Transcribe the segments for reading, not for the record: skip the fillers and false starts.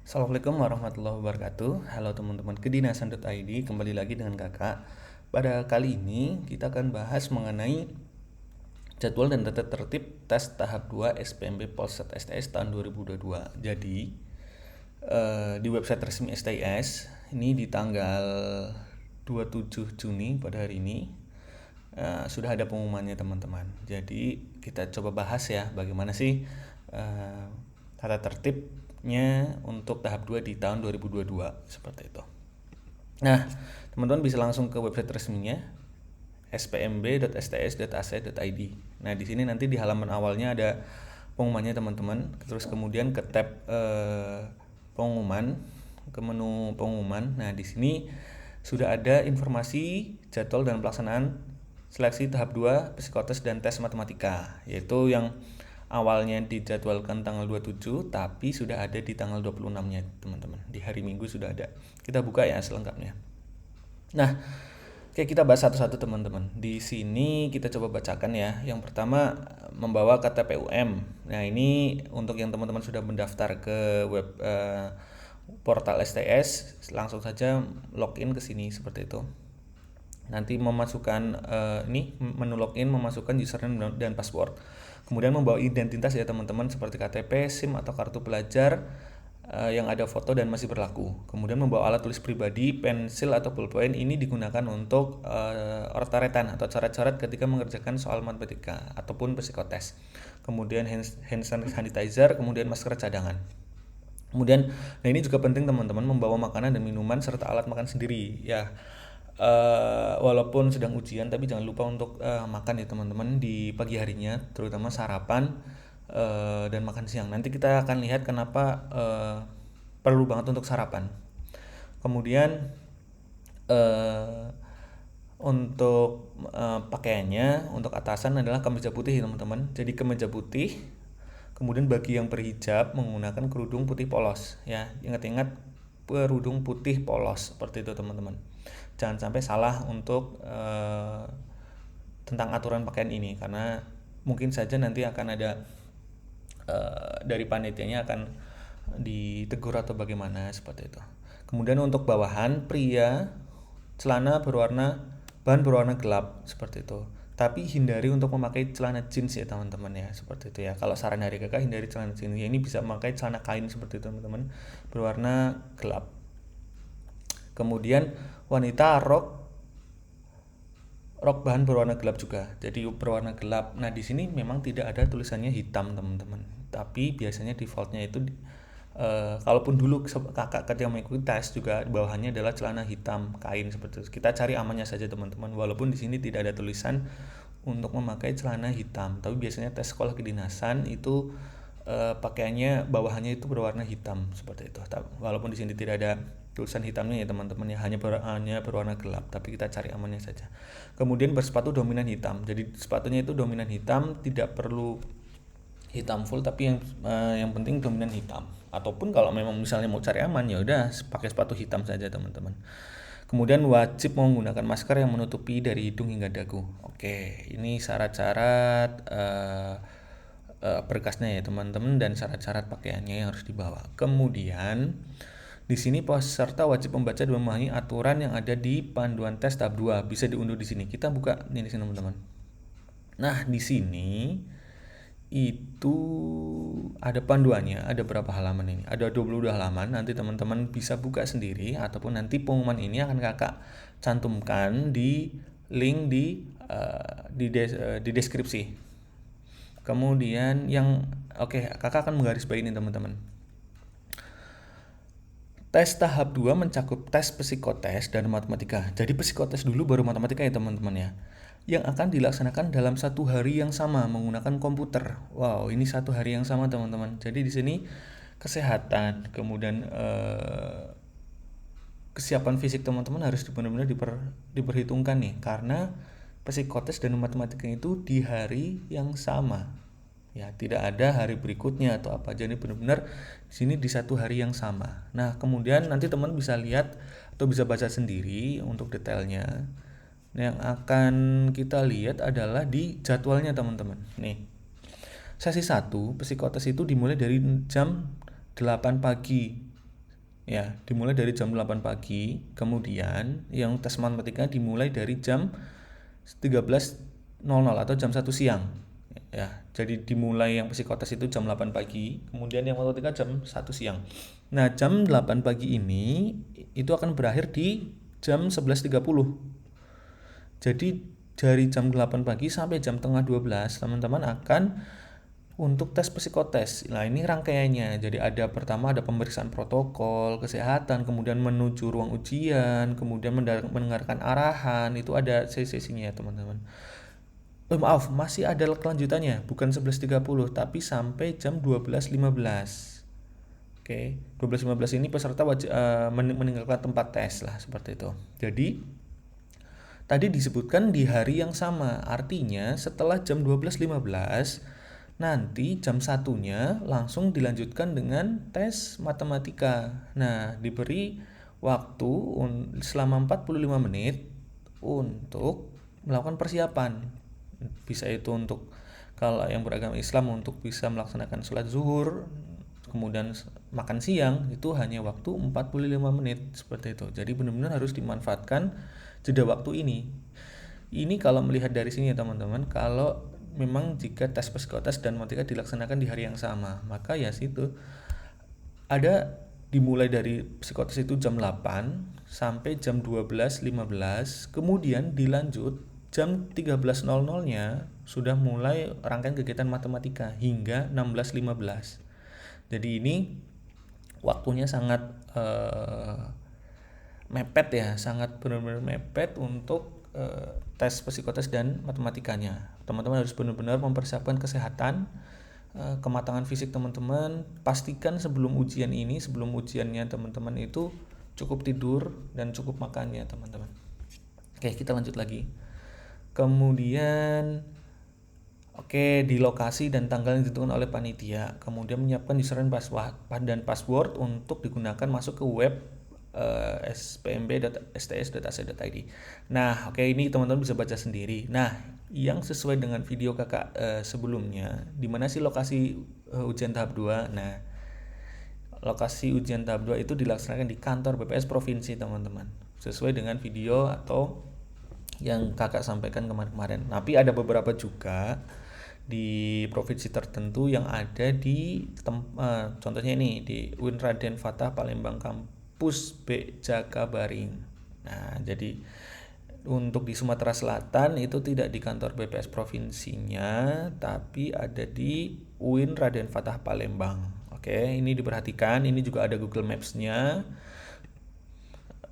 Assalamualaikum warahmatullahi wabarakatuh. Halo teman-teman kedinasan.id, kembali lagi dengan kakak. Pada kali ini kita akan bahas mengenai jadwal dan tata tertib tes tahap 2 SPMB Polsat STS tahun 2022. Jadi di website resmi STS ini di tanggal 27 Juni pada hari ini sudah ada pengumumannya teman-teman. Jadi kita coba bahas ya bagaimana sih tata tertibnya untuk tahap 2 di tahun 2022 seperti itu. Nah, teman-teman bisa langsung ke website resminya spmb.sts.ac.id. Nah, di sini nanti di halaman awalnya ada pengumumannya teman-teman. Terus kemudian ke tab pengumuman, ke menu pengumuman. Nah, di sini sudah ada informasi jadwal dan pelaksanaan seleksi tahap 2 psikotes dan tes matematika, yaitu yang awalnya dijadwalkan tanggal 27 tapi sudah ada di tanggal 26-nya teman-teman. Di hari Minggu sudah ada. Kita buka ya selengkapnya. Nah, oke, kita bahas satu-satu teman-teman. Di sini kita coba bacakan ya. Yang pertama, membawa KTP UM. Nah, ini untuk yang teman-teman sudah mendaftar ke web portal STS, langsung saja login ke sini seperti itu. Nanti memasukkan ini menu login, memasukkan username dan password. Kemudian membawa identitas ya teman-teman, seperti KTP, SIM atau kartu pelajar yang ada foto dan masih berlaku. Kemudian membawa alat tulis pribadi, pensil atau pulpen. Ini digunakan untuk ortaretan atau coret-coret ketika mengerjakan soal matematika ataupun psikotes. Kemudian hand sanitizer, kemudian masker cadangan. Kemudian, nah ini juga penting teman-teman, membawa makanan dan minuman serta alat makan sendiri ya. Walaupun sedang ujian, tapi jangan lupa untuk makan ya teman-teman di pagi harinya, terutama sarapan dan makan siang. Nanti kita akan lihat kenapa perlu banget untuk sarapan. Kemudian untuk pakaiannya, untuk atasan adalah kemeja putih ya teman-teman. Jadi kemeja putih. Kemudian bagi yang berhijab menggunakan kerudung putih polos ya. Ingat-ingat kerudung putih polos seperti itu teman-teman. Jangan sampai salah untuk tentang aturan pakaian ini, karena mungkin saja nanti akan ada dari panitianya akan ditegur atau bagaimana seperti itu. Kemudian untuk bawahan pria, celana bahan berwarna gelap seperti itu. Tapi hindari untuk memakai celana jeans ya teman-teman ya, seperti itu ya. Kalau saran dari kakak, hindari celana jeans ya. Ini bisa memakai celana kain seperti itu teman-teman, berwarna gelap. Kemudian wanita rok bahan berwarna gelap juga. Jadi berwarna gelap. Nah, di sini memang tidak ada tulisannya hitam, teman-teman. Tapi biasanya defaultnya itu kalaupun dulu kakak ketika mengikuti tes juga bawahannya adalah celana hitam kain seperti itu. Kita cari amannya saja teman-teman. Walaupun di sini tidak ada tulisan untuk memakai celana hitam, tapi biasanya tes sekolah kedinasan itu pakaiannya bawahannya itu berwarna hitam seperti itu. Walaupun di sini tidak ada tulisan hitamnya ya teman-teman ya, hanya berwarna gelap, tapi kita cari amannya saja. Kemudian bersepatu dominan hitam. Jadi sepatunya itu dominan hitam, tidak perlu hitam full, tapi yang penting dominan hitam. Ataupun kalau memang misalnya mau cari aman ya udah pakai sepatu hitam saja teman-teman. Kemudian wajib menggunakan masker yang menutupi dari hidung hingga dagu. Oke, ini syarat-syarat berkasnya ya teman-teman, dan syarat-syarat pakaiannya yang harus dibawa. Kemudian di sini peserta wajib membaca dan memahami aturan yang ada di panduan tes tahap 2. Bisa diunduh di sini. Kita buka nih di sini teman-teman. Nah, di sini itu ada panduannya, ada berapa halaman ini? Ada 22 halaman. Nanti teman-teman bisa buka sendiri, ataupun nanti pengumuman ini akan kakak cantumkan di link di deskripsi. Kemudian kakak akan menggarisbawahi ini teman-teman. Tes tahap 2 mencakup tes psikotes dan matematika. Jadi psikotes dulu baru matematika ya teman-teman ya. Yang akan dilaksanakan dalam satu hari yang sama menggunakan komputer. Wow, ini satu hari yang sama teman-teman. Jadi di sini kesehatan, kemudian kesiapan fisik teman-teman harus benar-benar diperhitungkan nih, karena psikotes dan matematika itu di hari yang sama. Ya, tidak ada hari berikutnya atau apa. Jadi benar-benar di sini di satu hari yang sama. Nah, kemudian nanti teman bisa lihat atau bisa baca sendiri untuk detailnya. Yang akan kita lihat adalah di jadwalnya teman-teman. Nih. Sesi 1 psikotes itu dimulai dari jam 8 pagi ya, dimulai dari jam 8 pagi, kemudian yang tes matematika dimulai dari jam 13.00 atau jam 1 siang. Ya, jadi dimulai yang psikotes itu jam 8 pagi, kemudian yang matematika jam 1 siang. Nah, jam 8 pagi ini itu akan berakhir di jam 11.30. Jadi dari jam 8 pagi sampai jam tengah 12 teman-teman akan untuk tes psikotes. Nah, ini rangkaiannya. Jadi ada pertama ada pemeriksaan protokol kesehatan, kemudian menuju ruang ujian, kemudian mendengarkan arahan, itu ada sesi-sesinya ya, teman-teman. Maaf, masih ada kelanjutannya, bukan 11.30 tapi sampai jam 12.15. Oke, 12.15 ini peserta wajib meninggalkan tempat tes lah, seperti itu. Jadi tadi disebutkan di hari yang sama, artinya setelah jam 12.15 nanti jam satunya langsung dilanjutkan dengan tes matematika. Nah, diberi waktu selama 45 menit untuk melakukan persiapan. Bisa itu untuk kalau yang beragama Islam untuk bisa melaksanakan sholat zuhur, kemudian makan siang, itu hanya waktu 45 menit seperti itu. Jadi benar-benar harus dimanfaatkan jeda waktu ini. Ini kalau melihat dari sini ya teman-teman, kalau memang jika tes psikotes dan matematika dilaksanakan di hari yang sama, maka ya situ ada dimulai dari psikotes itu jam 8 sampai jam 12.15, kemudian dilanjut jam 13.00-nya sudah mulai rangkaian kegiatan matematika hingga 16.15. Jadi ini waktunya sangat mepet ya, sangat benar-benar mepet untuk tes psikotes dan matematikanya. Teman-teman harus benar-benar mempersiapkan kesehatan, kematangan fisik teman-teman. Pastikan sebelum ujian ini, sebelum ujiannya teman-teman itu cukup tidur dan cukup makannya teman-teman. Oke, kita lanjut lagi. Kemudian di lokasi dan tanggal yang ditentukan oleh panitia. Kemudian menyiapkan username dan password untuk digunakan masuk ke web spmb.sts.ac.id. Nah, ini teman-teman bisa baca sendiri. Nah, yang sesuai dengan video kakak sebelumnya, di mana sih lokasi ujian tahap 2? Nah, lokasi ujian tahap 2 itu dilaksanakan di kantor BPS provinsi, teman-teman. Sesuai dengan video atau yang kakak sampaikan kemarin-kemarin. Tapi ada beberapa juga di provinsi tertentu yang ada di contohnya ini di UIN Raden Fatah Palembang Kampus B Jakabaring. Nah, jadi untuk di Sumatera Selatan itu tidak di kantor BPS provinsinya, tapi ada di UIN Raden Fatah Palembang. Ini diperhatikan, ini juga ada Google Maps-nya.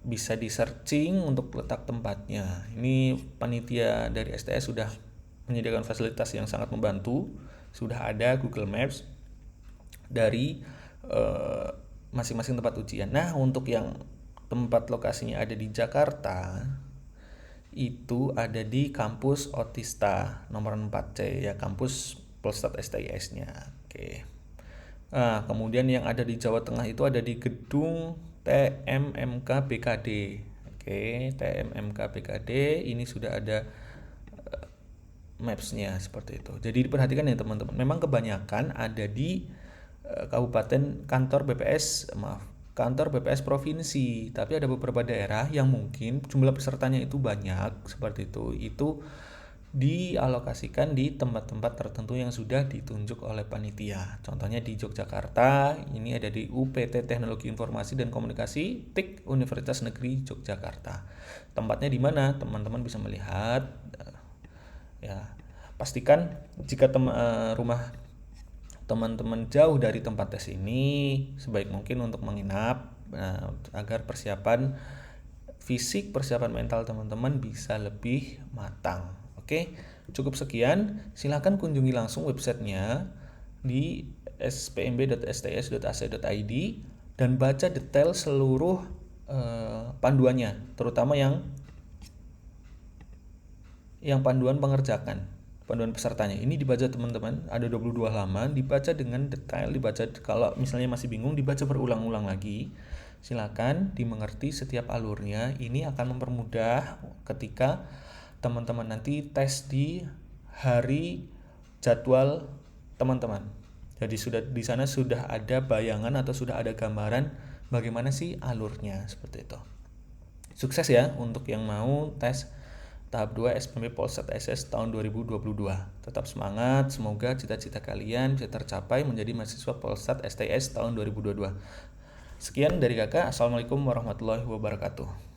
Bisa di searching untuk letak tempatnya. Ini panitia dari STS sudah menyediakan fasilitas yang sangat membantu. Sudah ada Google Maps dari masing-masing tempat ujian. Nah, untuk yang tempat lokasinya ada di Jakarta, itu ada di kampus Otista nomor 4C ya, kampus Polstat STIS-nya. Nah, kemudian yang ada di Jawa Tengah itu ada di gedung TMMK BKD. TMMK BKD ini sudah ada maps-nya seperti itu. Jadi diperhatikan ya teman-teman. Memang kebanyakan ada di kabupaten kantor BPS provinsi, tapi ada beberapa daerah yang mungkin jumlah pesertanya itu banyak seperti itu. Itu dialokasikan di tempat-tempat tertentu yang sudah ditunjuk oleh panitia. Contohnya di Yogyakarta, ini ada di UPT Teknologi Informasi dan Komunikasi TIK Universitas Negeri Yogyakarta. Tempatnya di mana? Teman-teman bisa melihat. Ya, pastikan jika rumah teman-teman jauh dari tempat tes ini, sebaik mungkin untuk menginap agar persiapan fisik, persiapan mental teman-teman bisa lebih matang. Cukup sekian. Silakan kunjungi langsung websitenya di spmb.sts.ac.id dan baca detail seluruh panduannya, terutama yang panduan pengerjakan, panduan pesertanya. Ini dibaca teman-teman, ada 22 halaman, dibaca dengan detail, dibaca kalau misalnya masih bingung dibaca berulang-ulang lagi. Silakan dimengerti setiap alurnya. Ini akan mempermudah ketika teman-teman nanti tes di hari jadwal teman-teman. Jadi di sana sudah ada bayangan atau sudah ada gambaran bagaimana sih alurnya seperti itu. Sukses ya untuk yang mau tes tahap 2 SPMB Polsat SS tahun 2022. Tetap semangat, semoga cita-cita kalian bisa tercapai menjadi mahasiswa Polsat STS tahun 2022. Sekian dari kakak, Assalamualaikum warahmatullahi wabarakatuh.